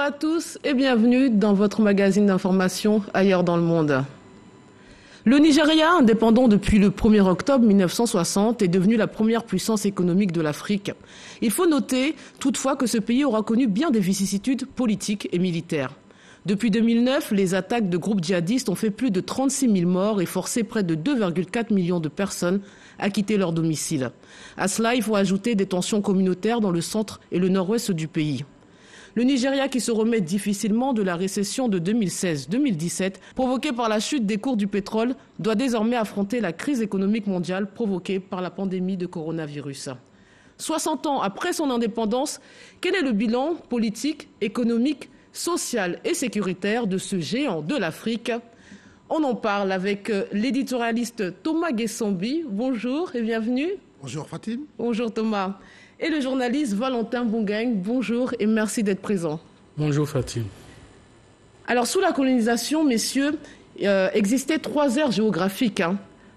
à tous et bienvenue dans votre magazine d'information Ailleurs dans le monde. Le Nigeria, indépendant depuis le 1er octobre 1960, est devenu la première puissance économique de l'Afrique. Il faut noter toutefois que ce pays aura connu bien des vicissitudes politiques et militaires. Depuis 2009, les attaques de groupes djihadistes ont fait plus de 36 000 morts et forcé près de 2,4 millions de personnes à quitter leur domicile. À cela, il faut ajouter des tensions communautaires dans le centre et le nord-ouest du pays. Le Nigeria, qui se remet difficilement de la récession de 2016-2017, provoquée par la chute des cours du pétrole, doit désormais affronter la crise économique mondiale provoquée par la pandémie de coronavirus. 60 ans après son indépendance, quel est le bilan politique, économique, social et sécuritaire de ce géant de l'Afrique? On en parle avec l'éditorialiste Thomas Guessambi. Bonjour et bienvenue. Bonjour Fatim. Bonjour Thomas. Et le journaliste Valentin Bongagne, bonjour et merci d'être présent. Bonjour Fatim. Alors sous la colonisation, messieurs, existaient 3 aires géographiques.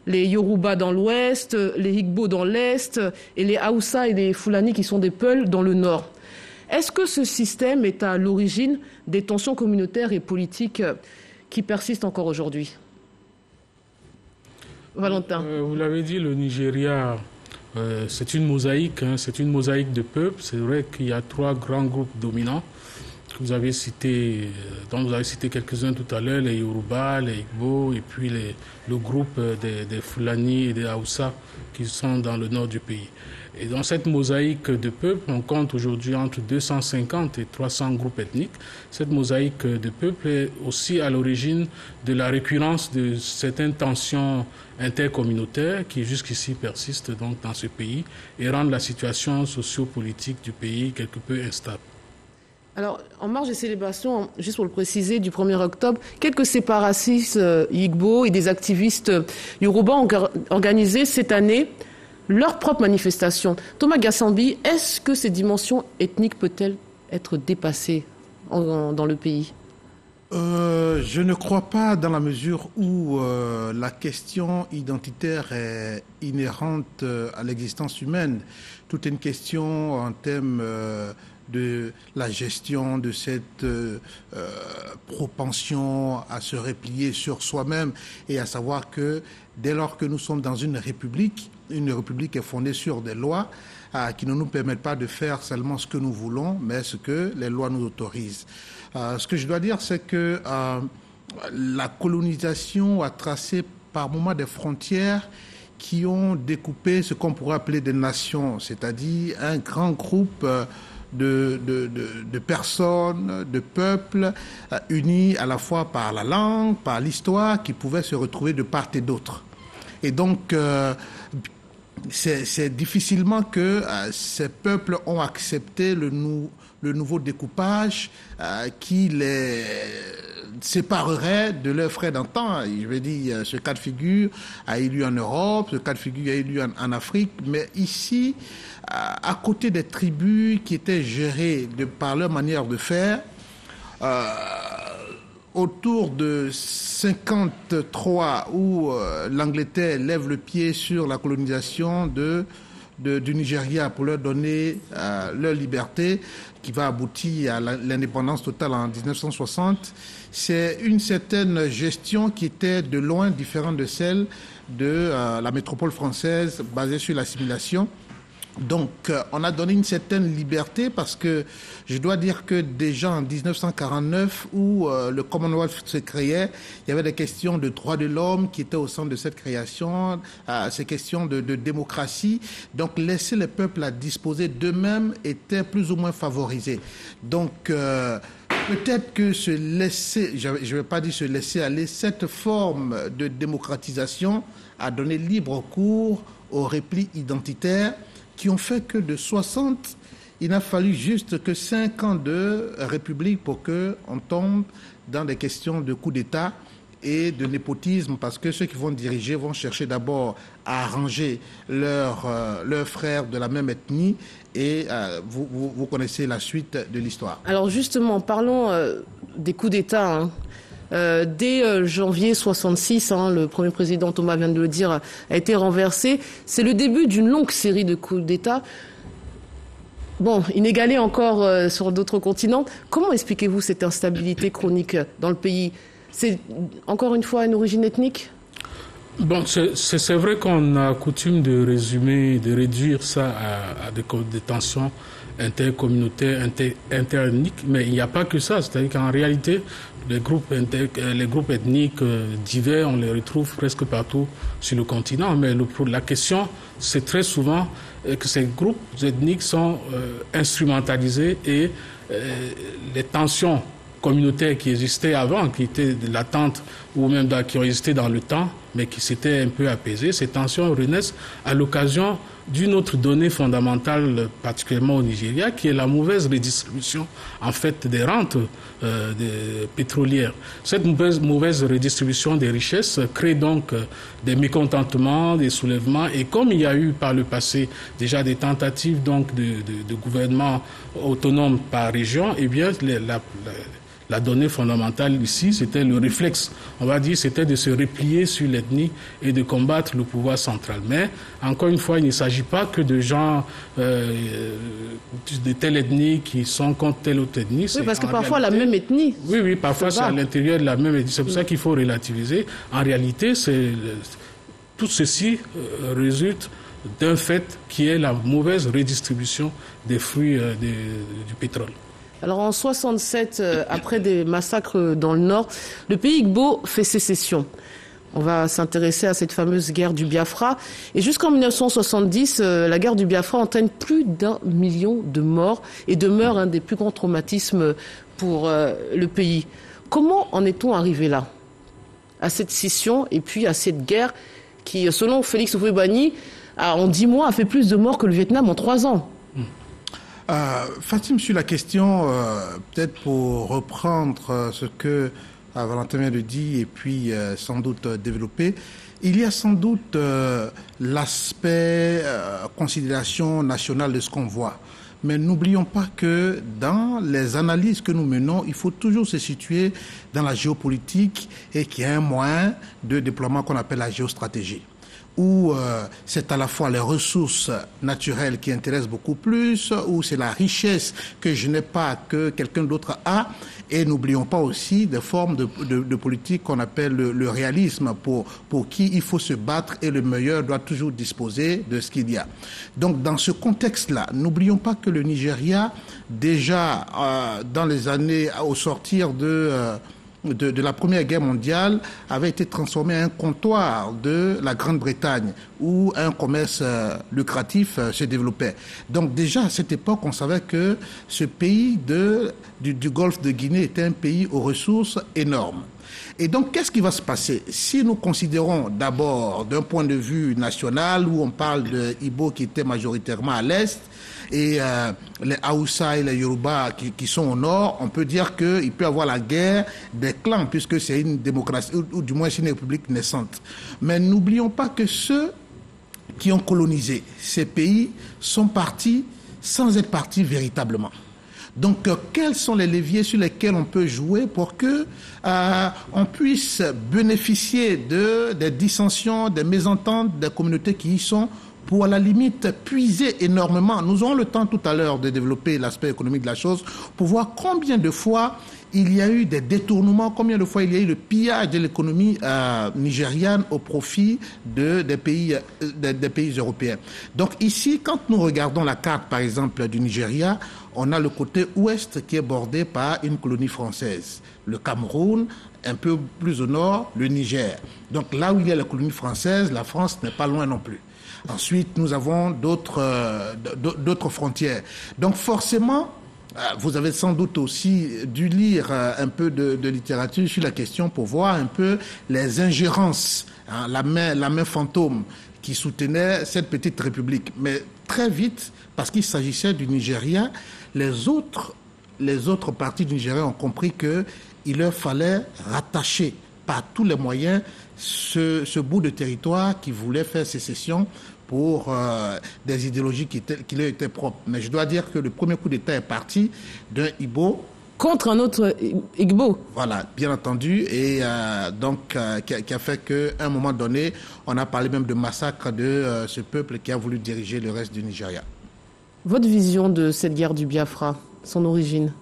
Les Yoruba dans l'ouest, les Igbo dans l'est et les Haoussa et les Fulani qui sont des Peuls dans le nord. Est-ce que ce système est à l'origine des tensions communautaires et politiques qui persistent encore aujourd'hui? Valentin. Vous l'avez dit, le Nigeria... c'est une mosaïque, c'est une mosaïque de peuples. C'est vrai qu'il y a 3 grands groupes dominants que vous avez cités, dont vous avez cité quelques-uns tout à l'heure, les Yoruba, les Igbo, et puis le groupe des Fulani et des Haoussa qui sont dans le nord du pays. Et dans cette mosaïque de peuples, on compte aujourd'hui entre 250 et 300 groupes ethniques. Cette mosaïque de peuples est aussi à l'origine de la récurrence de certaines tensions intercommunautaires qui jusqu'ici persistent donc dans ce pays et rendent la situation socio-politique du pays quelque peu instable. Alors, en marge des célébrations, juste pour le préciser, du 1er octobre, quelques séparatistes Igbo et des activistes Yoruba ont organisé cette année leur propre manifestation. Thomas Guessambi, est-ce que ces dimensions ethniques peuvent-elles être dépassées dans le pays? Je ne crois pas, dans la mesure où la question identitaire est inhérente à l'existence humaine. Tout est une question en termes de la gestion de cette propension à se replier sur soi-même et à savoir que dès lors que nous sommes dans une république est fondée sur des lois qui ne nous permettent pas de faire seulement ce que nous voulons, mais ce que les lois nous autorisent. Ce que je dois dire, c'est que la colonisation a tracé par moments des frontières qui ont découpé ce qu'on pourrait appeler des nations, c'est-à-dire un grand groupe de personnes, de peuples unis à la fois par la langue, par l'histoire, qui pouvaient se retrouver de part et d'autre. Et donc, c'est difficilement que ces peuples ont accepté le nouveau découpage qui les séparerait de leurs frères d'antan. Je veux dire, ce cas de figure a eu lieu en Europe, ce cas de figure a eu lieu en Afrique, mais ici, à côté des tribus qui étaient gérées par leur manière de faire, autour de 53 où l'Angleterre lève le pied sur la colonisation du Nigeria pour leur donner leur liberté, qui va aboutir à l'indépendance totale en 1960, c'est une certaine gestion qui était de loin différente de celle de la métropole française basée sur l'assimilation. Donc, on a donné une certaine liberté parce que je dois dire que déjà en 1949, où le Commonwealth se créait, il y avait des questions de droits de l'homme qui étaient au centre de cette création, ces questions de démocratie. Donc, laisser les peuples à disposer d'eux-mêmes était plus ou moins favorisé. Donc, peut-être que se laisser, je ne vais pas dire se laisser aller, cette forme de démocratisation a donné libre cours aux replis identitaires qui ont fait que de 60, il n'a fallu juste que 5 ans de république pour qu'on tombe dans des questions de coup d'État et de népotisme, parce que ceux qui vont diriger vont chercher d'abord à arranger leurs frères de la même ethnie et vous connaissez la suite de l'histoire. Alors justement, parlons des coups d'État. Dès janvier 66, le premier président, Thomas vient de le dire, a été renversé. C'est le début d'une longue série de coups d'État. Bon, inégalée encore sur d'autres continents. Comment expliquez-vous cette instabilité chronique dans le pays? C'est encore une fois une origine ethnique? Bon, c'est vrai qu'on a coutume de résumer, de réduire ça à des tensions intercommunautaires, interethniques, mais il n'y a pas que ça. C'est-à-dire qu'en réalité, les groupes ethniques divers, on les retrouve presque partout sur le continent. Mais la question, c'est très souvent que ces groupes ethniques sont instrumentalisés et les tensions communautaires qui existaient avant, qui étaient latentes ou même qui ont existé dans le temps, mais qui s'étaient un peu apaisées, ces tensions renaissent à l'occasion d'une autre donnée fondamentale, particulièrement au Nigeria, qui est la mauvaise redistribution en fait des rentes pétrolières. Cette mauvaise redistribution des richesses crée donc des mécontentements, des soulèvements, et comme il y a eu par le passé déjà des tentatives donc de gouvernement autonome par région, eh bien la donnée fondamentale ici, c'était le réflexe, on va dire, c'était de se replier sur l'ethnie et de combattre le pouvoir central. Mais, encore une fois, il ne s'agit pas que de gens de telle ethnie qui sont contre telle autre ethnie. Oui, parce que parfois la même ethnie. Oui, parfois c'est à l'intérieur de la même ethnie. C'est pour ça qu'il faut relativiser. En réalité, tout ceci résulte d'un fait qui est la mauvaise redistribution des fruits du pétrole. Alors en 67, après des massacres dans le nord, le pays Igbo fait sécession. On va s'intéresser à cette fameuse guerre du Biafra. Et jusqu'en 1970, la guerre du Biafra entraîne plus d'1 million de morts et demeure un des plus grands traumatismes pour le pays. Comment en est-on arrivé là, à cette scission et puis à cette guerre qui, selon Félix Houphouët-Boigny, en 10 mois a fait plus de morts que le Vietnam en 3 ans? Fatim, sur la question, peut-être pour reprendre ce que Valentin vient de dire et puis sans doute développer, il y a sans doute l'aspect considération nationale de ce qu'on voit. Mais n'oublions pas que dans les analyses que nous menons, il faut toujours se situer dans la géopolitique et qu'il y a un moyen de déploiement qu'on appelle la géostratégie, où c'est à la fois les ressources naturelles qui intéressent beaucoup plus, où c'est la richesse que je n'ai pas, que quelqu'un d'autre a, et n'oublions pas aussi des formes de politique qu'on appelle le réalisme, pour qui il faut se battre et le meilleur doit toujours disposer de ce qu'il y a. Donc dans ce contexte-là, n'oublions pas que le Nigeria, déjà dans les années, au sortir de la Première Guerre mondiale, avait été transformé en un comptoir de la Grande-Bretagne où un commerce lucratif se développait. Donc déjà à cette époque, on savait que ce pays du Golfe de Guinée était un pays aux ressources énormes. Et donc, qu'est-ce qui va se passer? Si nous considérons d'abord d'un point de vue national, où on parle de Igbo qui était majoritairement à l'est, et les Haoussa et les Yoruba qui sont au nord, on peut dire qu'il peut y avoir la guerre des clans, puisque c'est une démocratie, ou du moins c'est une république naissante. Mais n'oublions pas que ceux qui ont colonisé ces pays sont partis sans être partis véritablement. Donc, quels sont les leviers sur lesquels on peut jouer pour que on puisse bénéficier des dissensions, des mésententes des communautés qui y sont, pour à la limite puiser énormément. Nous aurons le temps tout à l'heure de développer l'aspect économique de la chose pour voir combien de fois il y a eu des détournements, combien de fois il y a eu le pillage de l'économie nigériane au profit des pays européens. Donc ici, quand nous regardons la carte, par exemple, du Nigeria, on a le côté ouest qui est bordé par une colonie française. Le Cameroun, un peu plus au nord, le Niger. Donc là où il y a la colonie française, la France n'est pas loin non plus. Ensuite, nous avons d'autres frontières. Donc forcément, vous avez sans doute aussi dû lire un peu de littérature sur la question pour voir un peu les ingérences, hein, la main fantôme qui soutenait cette petite république. Mais très vite, parce qu'il s'agissait du Nigeria, les autres parties du Nigeria ont compris qu'il leur fallait rattacher par tous les moyens ce bout de territoire qui voulait faire sécession pour des idéologies qui leur étaient propres. Mais je dois dire que le premier coup d'État est parti d'un Igbo contre un autre Igbo. Voilà, bien entendu, et donc qui a fait qu'à un moment donné, on a parlé même de massacre de ce peuple qui a voulu diriger le reste du Nigeria. Votre vision de cette guerre du Biafra, son origine?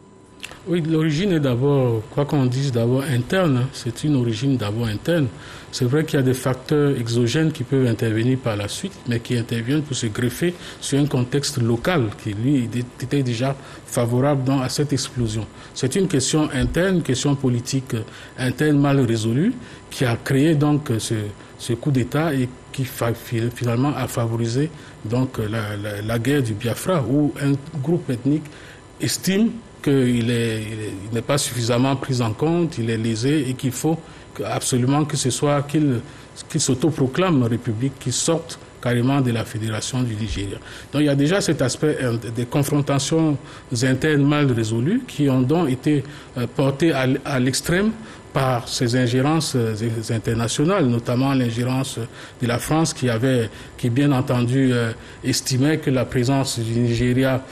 Oui, l'origine est d'abord, quoi qu'on dise, d'abord interne. C'est une origine d'abord interne. C'est vrai qu'il y a des facteurs exogènes qui peuvent intervenir par la suite, mais qui interviennent pour se greffer sur un contexte local qui, lui, était déjà favorable à cette explosion. C'est une question interne, une question politique interne mal résolue, qui a créé donc ce coup d'État et qui finalement a favorisé donc la guerre du Biafra, où un groupe ethnique estime qu'il n'est pas suffisamment pris en compte, il est lésé et qu'il faut absolument que ce soit qu'il s'autoproclame république, qu'il sorte carrément de la fédération du Nigeria. Donc il y a déjà cet aspect des confrontations internes mal résolues qui ont donc été portées à l'extrême par ces ingérences internationales, notamment l'ingérence de la France qui bien entendu estimait que la présence du Nigeria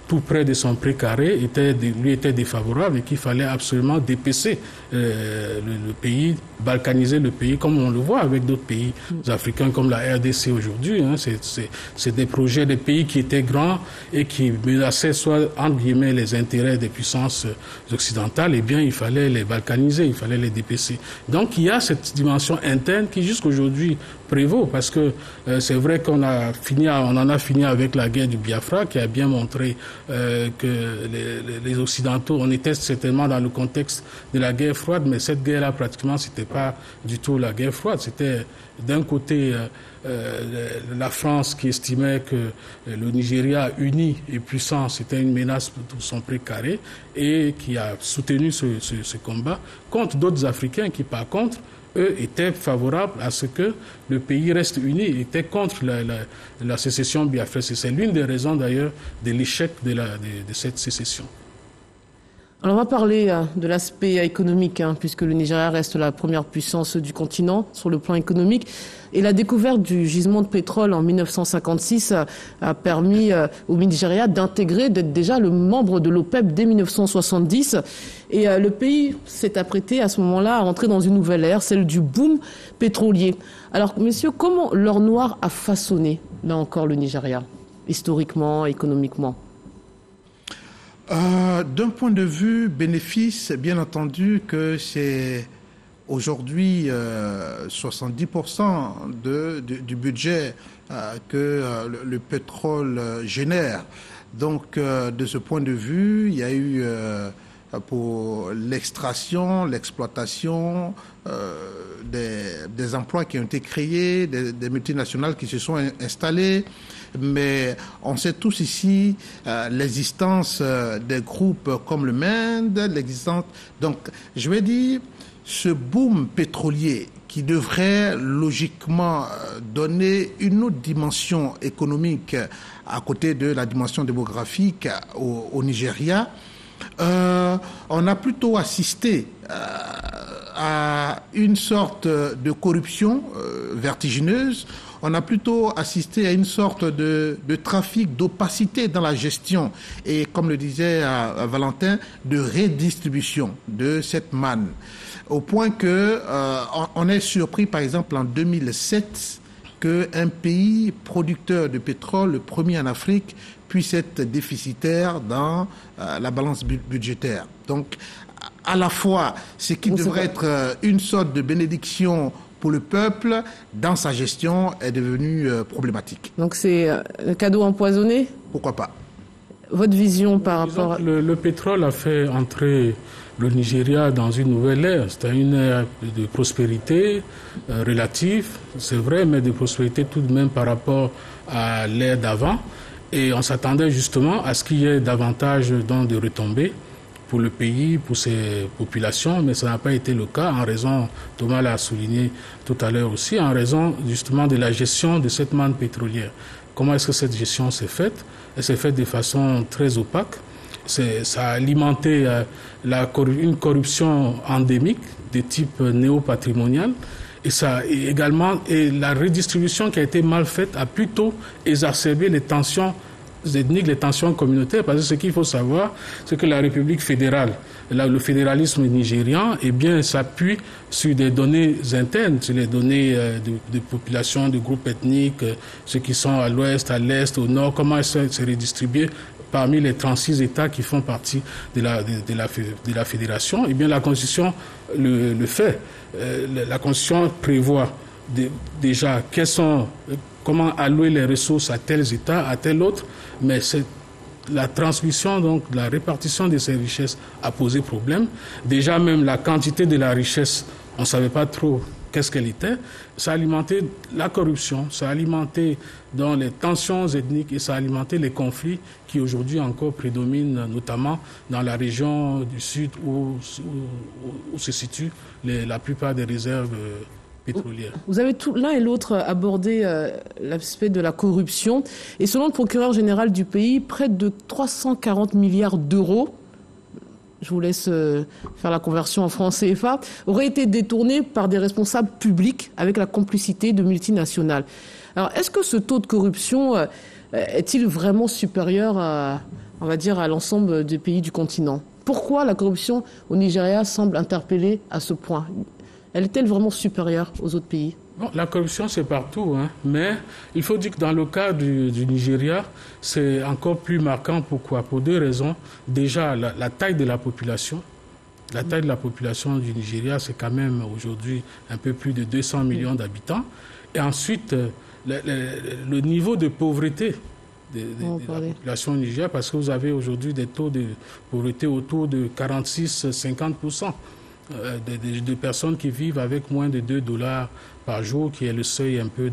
tout près de son précaré lui était défavorable et qu'il fallait absolument dépecer le pays, balkaniser le pays, comme on le voit avec d'autres pays africains comme la RDC aujourd'hui. Hein. C'est des projets de pays qui étaient grands et qui menaçaient soit, entre guillemets, les intérêts des puissances occidentales, eh bien, il fallait les balkaniser, il fallait les dépecer. Donc, il y a cette dimension interne qui, jusqu'aujourd'hui, prévaut, parce que c'est vrai qu'on en a fini avec la guerre du Biafra, qui a bien montré que les Occidentaux, on était certainement dans le contexte de la guerre froide, mais cette guerre-là, pratiquement, c'était pas du tout la guerre froide. C'était d'un côté la France qui estimait que le Nigeria uni et puissant, c'était une menace pour tout son précaré, et qui a soutenu ce combat contre d'autres Africains qui, par contre, eux étaient favorables à ce que le pays reste uni, étaient contre la sécession biafraise. C'est l'une des raisons d'ailleurs de l'échec de cette sécession. Alors on va parler de l'aspect économique, puisque le Nigeria reste la première puissance du continent sur le plan économique. Et la découverte du gisement de pétrole en 1956 a permis au Nigeria d'être déjà le membre de l'OPEP dès 1970. Et le pays s'est apprêté à ce moment-là à entrer dans une nouvelle ère, celle du boom pétrolier. Alors, messieurs, comment l'or noir a façonné, là encore, le Nigeria, historiquement, économiquement ? D'un point de vue bénéfice, bien entendu que c'est aujourd'hui 70% du budget que le pétrole génère. Donc de ce point de vue, il y a eu pour l'extraction, l'exploitation, des emplois qui ont été créés, des multinationales qui se sont installées. Mais on sait tous ici l'existence des groupes comme le MEND, l'existence. Donc, je vais dire, ce boom pétrolier qui devrait logiquement donner une autre dimension économique à côté de la dimension démographique au Nigeria, on a plutôt assisté à une sorte de corruption vertigineuse. On a plutôt assisté à une sorte de trafic, d'opacité dans la gestion et, comme le disait Valentin, de redistribution de cette manne. Au point que on est surpris, par exemple, en 2007, qu'un pays producteur de pétrole, le premier en Afrique, puisse être déficitaire dans la balance budgétaire. Donc, à la fois, ce qui devrait être une sorte de bénédiction pour le peuple, dans sa gestion, est devenu problématique. Donc c'est un cadeau empoisonné ? Pourquoi pas ? Votre vision par rapport à... Le pétrole a fait entrer le Nigeria dans une nouvelle ère. C'était une ère de prospérité relative, c'est vrai, mais de prospérité tout de même par rapport à l'ère d'avant. Et on s'attendait justement à ce qu'il y ait davantage de retombées pour le pays, pour ses populations, mais ça n'a pas été le cas en raison, Thomas l'a souligné tout à l'heure aussi, en raison justement de la gestion de cette manne pétrolière. Comment est-ce que cette gestion s'est faite ? Elle s'est faite de façon très opaque. Ça a alimenté une corruption endémique de type néo-patrimonial. Et la redistribution qui a été mal faite a plutôt exacerbé les tensions ethniques, les tensions communautaires, parce que ce qu'il faut savoir, c'est que la République fédérale, le fédéralisme nigérian, eh bien, s'appuie sur des données internes, sur les données de population, de groupes ethniques, ceux qui sont à l'ouest, à l'est, au nord, comment elles sont redistribuées parmi les 36 États qui font partie de la fédération. Eh bien, la Constitution le fait. La Constitution prévoit déjà comment allouer les ressources à tels États, à tel autre, mais c'est la transmission, donc la répartition de ces richesses a posé problème. Déjà même la quantité de la richesse, on ne savait pas trop qu'est-ce qu'elle était. Ça a alimenté la corruption, ça a alimenté dans les tensions ethniques et ça a alimenté les conflits qui aujourd'hui encore prédominent, notamment dans la région du sud où se situent la plupart des réserves pétrolières. Vous avez l'un et l'autre abordé l'aspect de la corruption. Et selon le procureur général du pays, près de 340 milliards d'euros, je vous laisse faire la conversion en francs CFA, auraient été détournés par des responsables publics avec la complicité de multinationales. Alors, est-ce que ce taux de corruption est-il vraiment supérieur à l'ensemble des pays du continent? Pourquoi la corruption au Nigeria semble interpeller à ce point? Elle est-elle vraiment supérieure aux autres pays? Bon, la corruption, c'est partout, mais il faut dire que dans le cas du Nigeria, c'est encore plus marquant. Pourquoi? Pour deux raisons. Déjà, la taille de la population. La taille de la population du Nigeria, c'est quand même aujourd'hui un peu plus de 200 millions d'habitants. Et ensuite, le niveau de pauvreté de la population nigérienne, parce que vous avez aujourd'hui des taux de pauvreté autour de 46-50%. De personnes qui vivent avec moins de $2 par jour, qui est le seuil un peu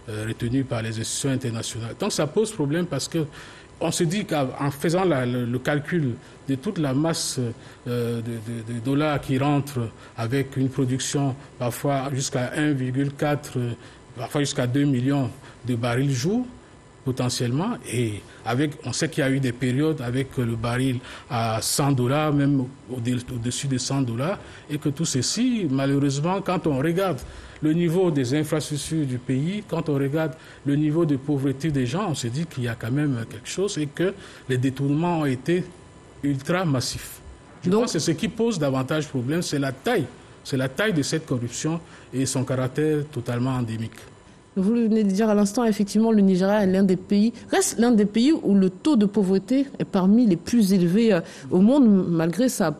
retenu par les institutions internationales. Donc ça pose problème parce que on se dit qu'en faisant le calcul de toute la masse de dollars qui rentrent avec une production parfois jusqu'à 1,4, parfois jusqu'à 2 millions de barils jour, potentiellement, et on sait qu'il y a eu des périodes avec le baril à $100, même au-dessus de $100, et que tout ceci, malheureusement, quand on regarde le niveau des infrastructures du pays, quand on regarde le niveau de pauvreté des gens, on se dit qu'il y a quand même quelque chose et que les détournements ont été ultra massifs. Je pense que ce qui pose davantage problème, c'est la taille de cette corruption et son caractère totalement endémique. Vous venez de dire à l'instant, effectivement, le Nigeria reste l'un des pays où le taux de pauvreté est parmi les plus élevés au monde, malgré sa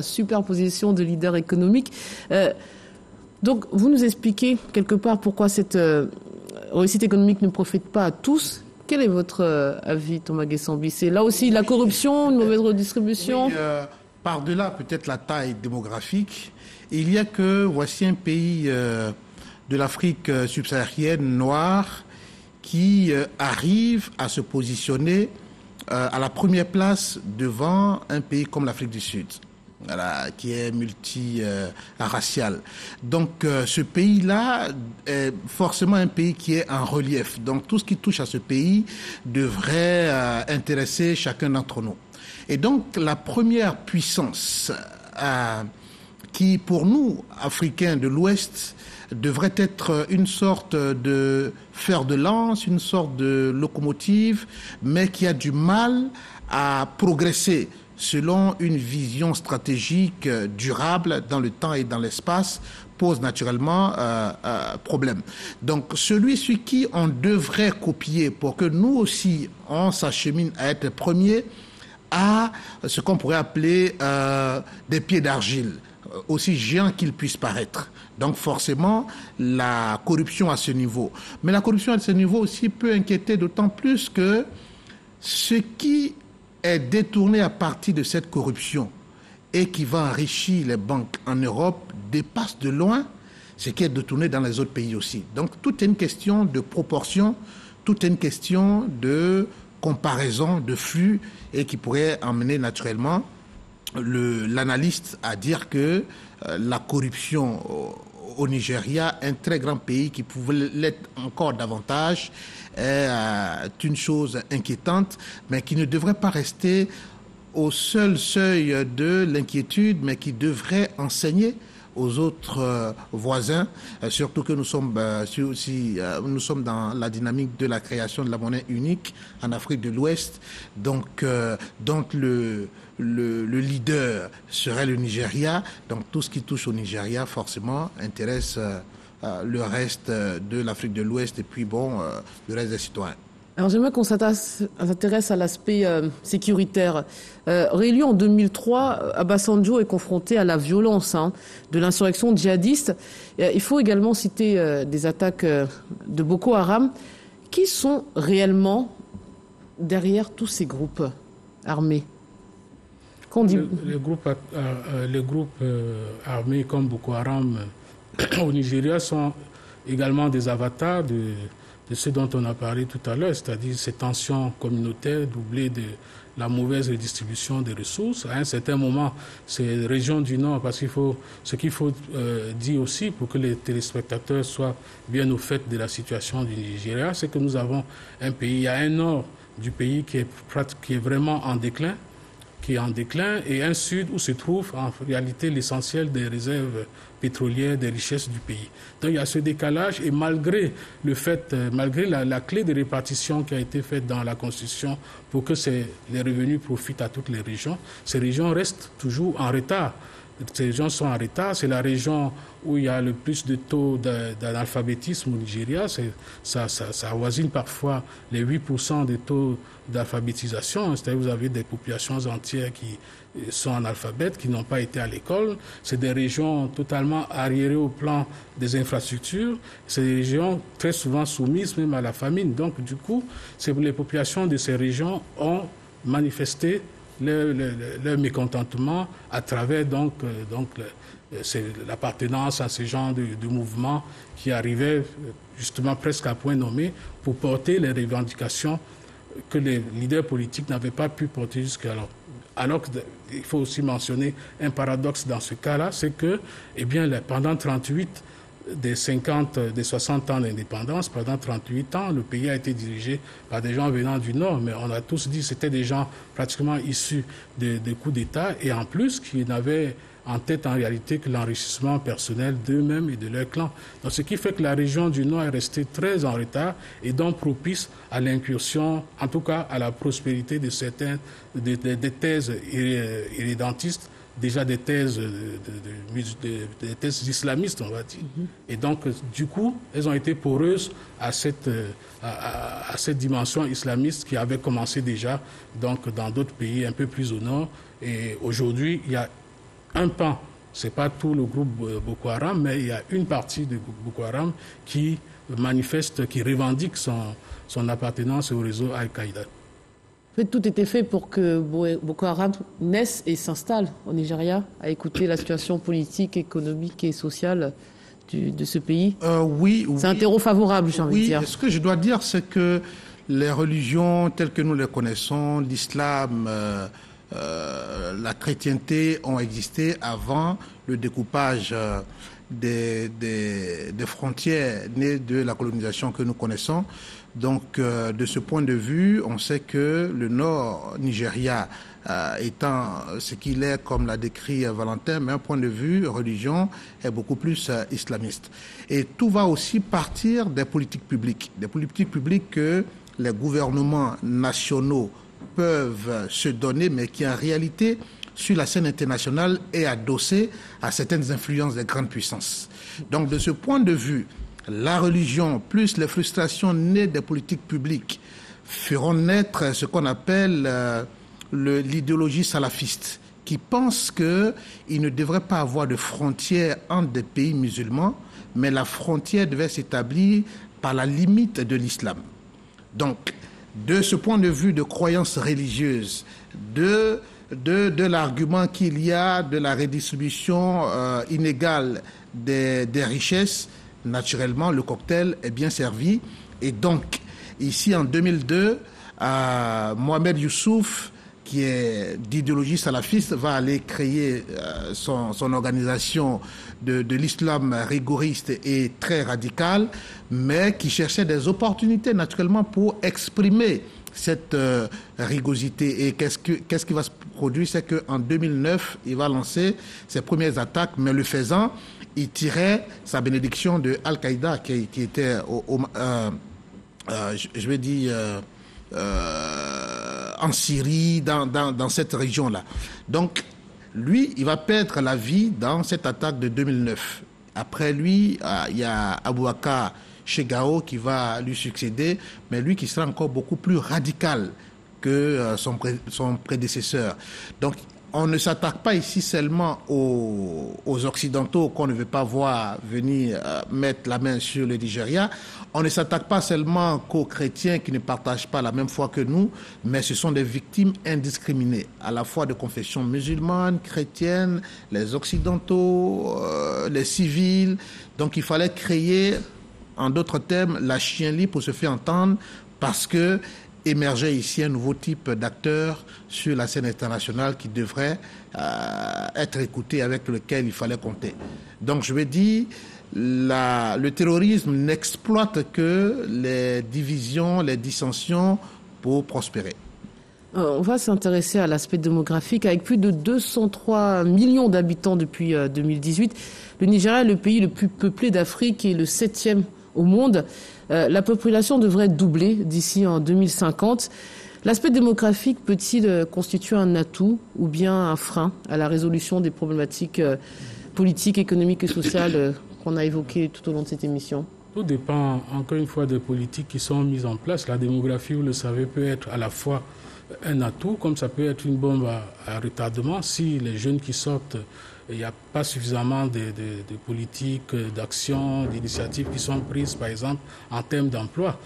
superposition de leader économique. Donc, vous nous expliquez quelque part pourquoi cette réussite économique ne profite pas à tous. Quel est votre avis, Thomas Guessambi? C'est là aussi la corruption, une mauvaise redistribution? Oui, par-delà peut-être la taille démographique, il y a que voici un pays de l'Afrique subsaharienne noire qui arrive à se positionner à la première place devant un pays comme l'Afrique du Sud, voilà, qui est multi-racial. Donc ce pays-là est forcément un pays qui est en relief. Donc tout ce qui touche à ce pays devrait intéresser chacun d'entre nous. Et donc la première puissance qui, pour nous, Africains de l'Ouest, devrait être une sorte de fer de lance, une sorte de locomotive, mais qui a du mal à progresser selon une vision stratégique durable dans le temps et dans l'espace, pose naturellement problème. Donc celui sur qui on devrait copier pour que nous aussi on s'achemine à être premier à ce qu'on pourrait appeler des pieds d'argile, aussi géants qu'ils puissent paraître. Donc forcément, la corruption à ce niveau. Mais la corruption à ce niveau aussi peut inquiéter d'autant plus que ce qui est détourné à partir de cette corruption et qui va enrichir les banques en Europe dépasse de loin ce qui est détourné dans les autres pays aussi. Donc tout est une question de proportion, tout est une question de comparaison, de flux, et qui pourrait emmener naturellement l'analyste à dire que la corruption au Nigeria, un très grand pays qui pouvait l'être encore davantage, est une chose inquiétante, mais qui ne devrait pas rester au seul seuil de l'inquiétude, mais qui devrait enseigner aux autres voisins, surtout que nous sommes dans la dynamique de la création de la monnaie unique en Afrique de l'Ouest, donc le leader serait le Nigeria. Donc tout ce qui touche au Nigeria forcément intéresse le reste de l'Afrique de l'Ouest et puis le reste des citoyens. Alors j'aimerais qu'on s'intéresse à l'aspect sécuritaire. Réélu en 2003, Obasanjo est confronté à la violence de l'insurrection djihadiste. Il faut également citer des attaques de Boko Haram. Qui sont réellement derrière tous ces groupes armés? Les groupes armés comme Boko Haram au Nigeria sont également des avatars de ce dont on a parlé tout à l'heure, c'est-à-dire ces tensions communautaires doublées de la mauvaise redistribution des ressources. À un certain moment, ces régions du Nord, parce ce qu'il faut dire aussi pour que les téléspectateurs soient bien au fait de la situation du Nigeria, c'est que nous avons un pays, il y a un nord du pays qui est vraiment en déclin, et un sud où se trouve en réalité l'essentiel des réserves pétrolières, des richesses du pays. Donc il y a ce décalage et malgré la clé de répartition qui a été faite dans la Constitution pour que les revenus profitent à toutes les régions, ces régions restent toujours en retard. Ces régions sont en retard. C'est la région où il y a le plus de taux d'analphabétisme au Nigeria. Ça avoisine parfois les 8% de taux d'alphabétisation. C'est-à-dire que vous avez des populations entières qui sont analphabètes, qui n'ont pas été à l'école. C'est des régions totalement arriérées au plan des infrastructures. C'est des régions très souvent soumises même à la famine. Donc, du coup, les populations de ces régions ont manifesté leur mécontentement à travers l'appartenance à ce genre de mouvement qui arrivait justement presque à point nommé pour porter les revendications que les leaders politiques n'avaient pas pu porter jusqu'alors. Alors qu'il faut aussi mentionner un paradoxe dans ce cas-là, c'est que pendant 38 des 60 ans d'indépendance, pendant 38 ans, le pays a été dirigé par des gens venant du Nord, mais on a tous dit que c'était des gens pratiquement issus de coups d'État et en plus qui n'avaient en tête en réalité que l'enrichissement personnel d'eux-mêmes et de leur clan. Donc, ce qui fait que la région du Nord est restée très en retard et donc propice à l'incursion, en tout cas à la prospérité de certaines des thèses irrédentistes, déjà des thèses islamistes, on va dire. Et donc, du coup, elles ont été poreuses à cette dimension islamiste qui avait commencé déjà donc, dans d'autres pays un peu plus au nord. Et aujourd'hui, il y a un pan, ce n'est pas tout le groupe Boko Haram, mais il y a une partie de Boko Haram qui manifeste, qui revendique son appartenance au réseau Al-Qaïda. Tout était fait pour que Boko Haram naisse et s'installe au Nigeria, à écouter la situation politique, économique et sociale de ce pays. Oui. C'est un terreau favorable, j'ai envie de dire. Ce que je dois dire, c'est que les religions telles que nous les connaissons, l'islam, la chrétienté ont existé avant le découpage des frontières nées de la colonisation que nous connaissons. Donc, de ce point de vue, on sait que le nord Nigeria étant ce qu'il est, comme l'a décrit Valentin, mais un point de vue religion est beaucoup plus islamiste. Et tout va aussi partir des politiques publiques que les gouvernements nationaux peuvent se donner, mais qui en réalité, sur la scène internationale, est adossée à certaines influences des grandes puissances. Donc, de ce point de vue, la religion plus les frustrations nées des politiques publiques feront naître ce qu'on appelle l'idéologie salafiste, qui pense qu'il ne devrait pas avoir de frontières entre des pays musulmans, mais la frontière devait s'établir par la limite de l'islam. Donc, de ce point de vue de croyance religieuse, de l'argument qu'il y a de la redistribution inégale des richesses, naturellement, le cocktail est bien servi. Et donc, ici, en 2002, Mohamed Youssouf, qui est d'idéologie salafiste, va aller créer son organisation de l'islam rigoriste et très radical, mais qui cherchait des opportunités, naturellement, pour exprimer cette rigosité. Et qu'est-ce qui va se produire? C'est qu'en 2009, il va lancer ses premières attaques, mais le faisant, il tirait sa bénédiction de Al-Qaïda qui était je vais dire en Syrie, dans cette région-là. Donc, lui, il va perdre la vie dans cette attaque de 2009. Après lui, il y a Aboubacar Shekau qui va lui succéder, mais lui qui sera encore beaucoup plus radical que son prédécesseur. Donc, on ne s'attaque pas ici seulement aux Occidentaux qu'on ne veut pas voir venir mettre la main sur le Nigeria. On ne s'attaque pas seulement qu'aux chrétiens qui ne partagent pas la même foi que nous, mais ce sont des victimes indiscriminées, à la fois de confession musulmane, chrétienne, les Occidentaux, les civils. Donc il fallait créer, en d'autres termes, la chienlit pour se faire entendre, parce que émergeait ici un nouveau type d'acteur sur la scène internationale qui devrait être écouté, avec lequel il fallait compter. Donc je vais dire, le terrorisme n'exploite que les divisions, les dissensions pour prospérer. On va s'intéresser à l'aspect démographique. Avec plus de 203 millions d'habitants depuis 2018, le Nigeria est le pays le plus peuplé d'Afrique et le 7e au monde. La population devrait doubler d'ici en 2050. L'aspect démographique peut-il constituer un atout ou bien un frein à la résolution des problématiques politiques, économiques et sociales qu'on a évoquées tout au long de cette émission? Tout dépend, encore une fois, des politiques qui sont mises en place. La démographie, vous le savez, peut être à la fois un atout, comme ça peut être une bombe à retardement. Si les jeunes qui sortent, il n'y a pas suffisamment de politiques, d'actions, d'initiatives qui sont prises, par exemple, en termes d'emploi.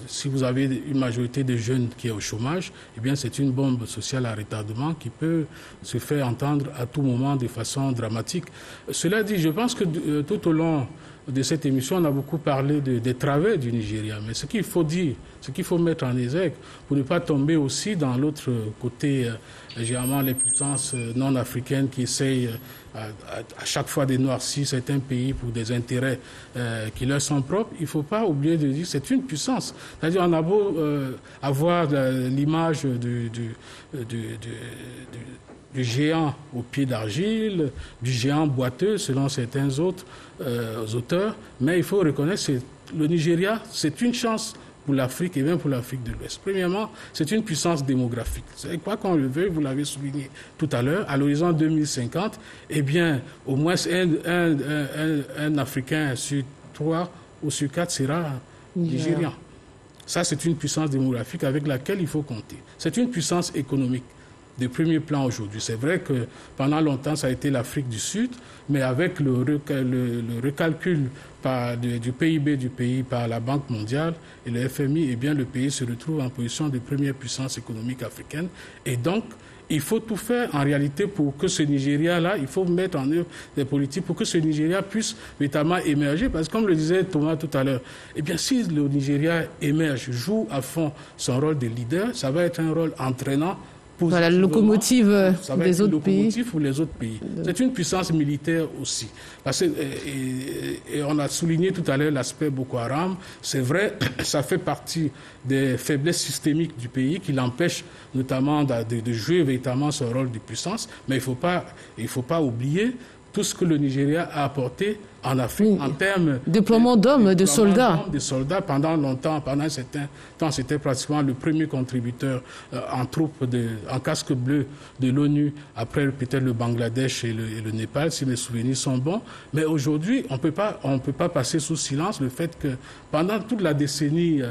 Si vous avez une majorité de jeunes qui est au chômage, eh bien, c'est une bombe sociale à retardement qui peut se faire entendre à tout moment de façon dramatique. Cela dit, je pense que tout au long de cette émission, on a beaucoup parlé des travers du Nigeria. Mais ce qu'il faut dire, ce qu'il faut mettre en exergue, pour ne pas tomber aussi dans l'autre côté, généralement les puissances non africaines qui essayent à chaque fois de noircir certains pays pour des intérêts qui leur sont propres, il ne faut pas oublier de dire que c'est une puissance. C'est-à-dire on a beau avoir l'image du géant au pied d'argile, du géant boiteux selon certains autres auteurs, mais il faut reconnaître que le Nigeria, c'est une chance pour l'Afrique et même pour l'Afrique de l'Ouest. Premièrement, c'est une puissance démographique. C'est quoi qu'on le veuille, vous l'avez souligné tout à l'heure, à l'horizon 2050, eh bien, au moins un Africain sur 3 ou sur 4 sera nigérian. Ça, c'est une puissance démographique avec laquelle il faut compter. C'est une puissance économique de premier plan aujourd'hui. C'est vrai que pendant longtemps, ça a été l'Afrique du Sud, mais avec le recalcul du PIB du pays par la Banque mondiale et le FMI, eh bien, le pays se retrouve en position de première puissance économique africaine. Et donc, il faut tout faire en réalité pour que ce Nigeria-là, il faut mettre en œuvre des politiques pour que ce Nigeria puisse véritablement émerger. Parce que comme le disait Thomas tout à l'heure, eh bien, si le Nigeria émerge, joue à fond son rôle de leader, ça va être un rôle entraînant. Voilà, la locomotive des autres pays. Pour les autres pays. C'est une puissance militaire aussi. Parce que, et on a souligné tout à l'heure l'aspect Boko Haram. C'est vrai, ça fait partie des faiblesses systémiques du pays qui l'empêchent notamment de jouer véritablement son rôle de puissance. Mais il faut pas oublier tout ce que le Nigeria a apporté en Afrique en termes déploiement d'hommes, de soldats. Des soldats pendant longtemps, pendant un certain temps, c'était pratiquement le premier contributeur en troupes, en casque bleu de l'ONU, après peut-être le Bangladesh et le Népal, si mes souvenirs sont bons. Mais aujourd'hui, on peut pas passer sous silence le fait que pendant toute la décennie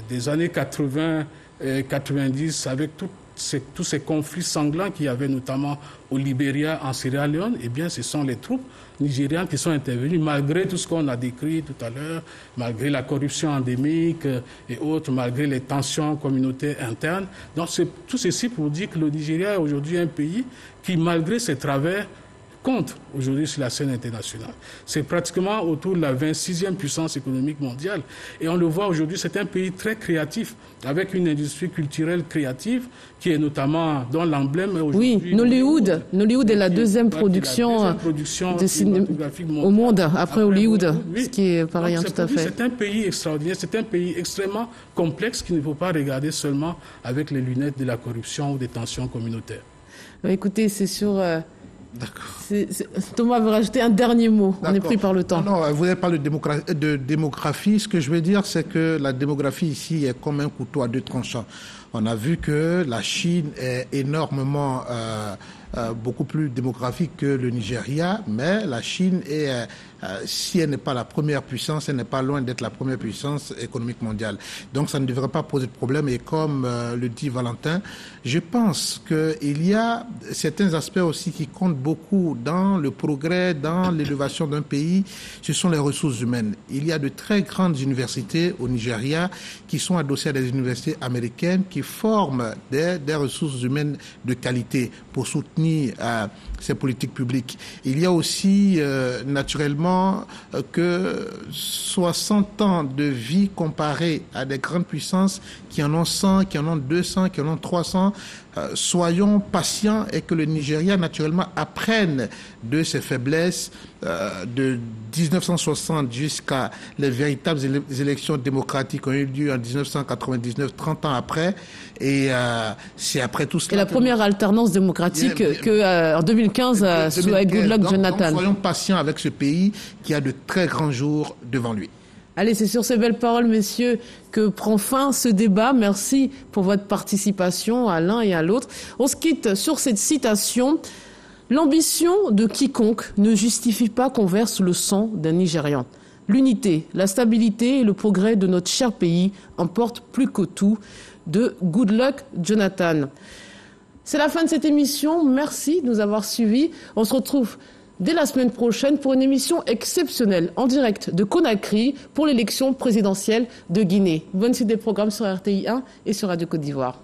des années 80 et 90, avec tous ces conflits sanglants qu'il y avait notamment au Libéria, en Sierra Leone, eh bien, ce sont les troupes nigérianes qui sont intervenues, malgré tout ce qu'on a décrit tout à l'heure, malgré la corruption endémique et autres, malgré les tensions communautaires internes. Donc, c'est tout ceci pour dire que le Nigeria est aujourd'hui un pays qui, malgré ses travers, compte aujourd'hui sur la scène internationale. C'est pratiquement autour de la 26e puissance économique mondiale. Et on le voit aujourd'hui, c'est un pays très créatif, avec une industrie culturelle créative, qui est notamment dans l'emblème aujourd'hui. Oui, Nollywood est la deuxième production cinématographique au monde, après Hollywood, oui. Ce qui est pareil, tout à fait. C'est un pays extraordinaire, c'est un pays extrêmement complexe qu'il ne faut pas regarder seulement avec les lunettes de la corruption ou des tensions communautaires. Écoutez, c'est sûr. D'accord. Thomas veut rajouter un dernier mot. On est pris par le temps. Non, vous avez parlé de démographie. Ce que je veux dire, c'est que la démographie ici est comme un couteau à deux tranchants. On a vu que la Chine est énormément, beaucoup plus démographique que le Nigeria, mais la Chine est, si elle n'est pas la première puissance, elle n'est pas loin d'être la première puissance économique mondiale. Donc ça ne devrait pas poser de problème. Et comme le dit Valentin, je pense qu'il y a certains aspects aussi qui comptent beaucoup dans le progrès, dans l'élévation d'un pays, ce sont les ressources humaines. Il y a de très grandes universités au Nigeria qui sont adossées à des universités américaines qui forment des ressources humaines de qualité pour soutenir ces politiques publiques. Il y a aussi naturellement que 60 ans de vie comparés à des grandes puissances qui en ont 100, qui en ont 200, qui en ont 300. Soyons patients et que le Nigeria naturellement apprenne de ses faiblesses de 1960 jusqu'à les véritables élections démocratiques ont eu lieu en 1999, 30 ans après. Et c'est après tout cela. Et la première alternance démocratique en 2015 sous Goodluck Jonathan. Donc soyons patients avec ce pays qui a de très grands jours devant lui. Allez, c'est sur ces belles paroles, messieurs, que prend fin ce débat. Merci pour votre participation à l'un et à l'autre. On se quitte sur cette citation. L'ambition de quiconque ne justifie pas qu'on verse le sang d'un Nigérian. L'unité, la stabilité et le progrès de notre cher pays emportent plus que tout, de Goodluck Jonathan. C'est la fin de cette émission. Merci de nous avoir suivis. On se retrouve dès la semaine prochaine pour une émission exceptionnelle en direct de Conakry pour l'élection présidentielle de Guinée. Bonne suite des programmes sur RTI 1 et sur Radio Côte d'Ivoire.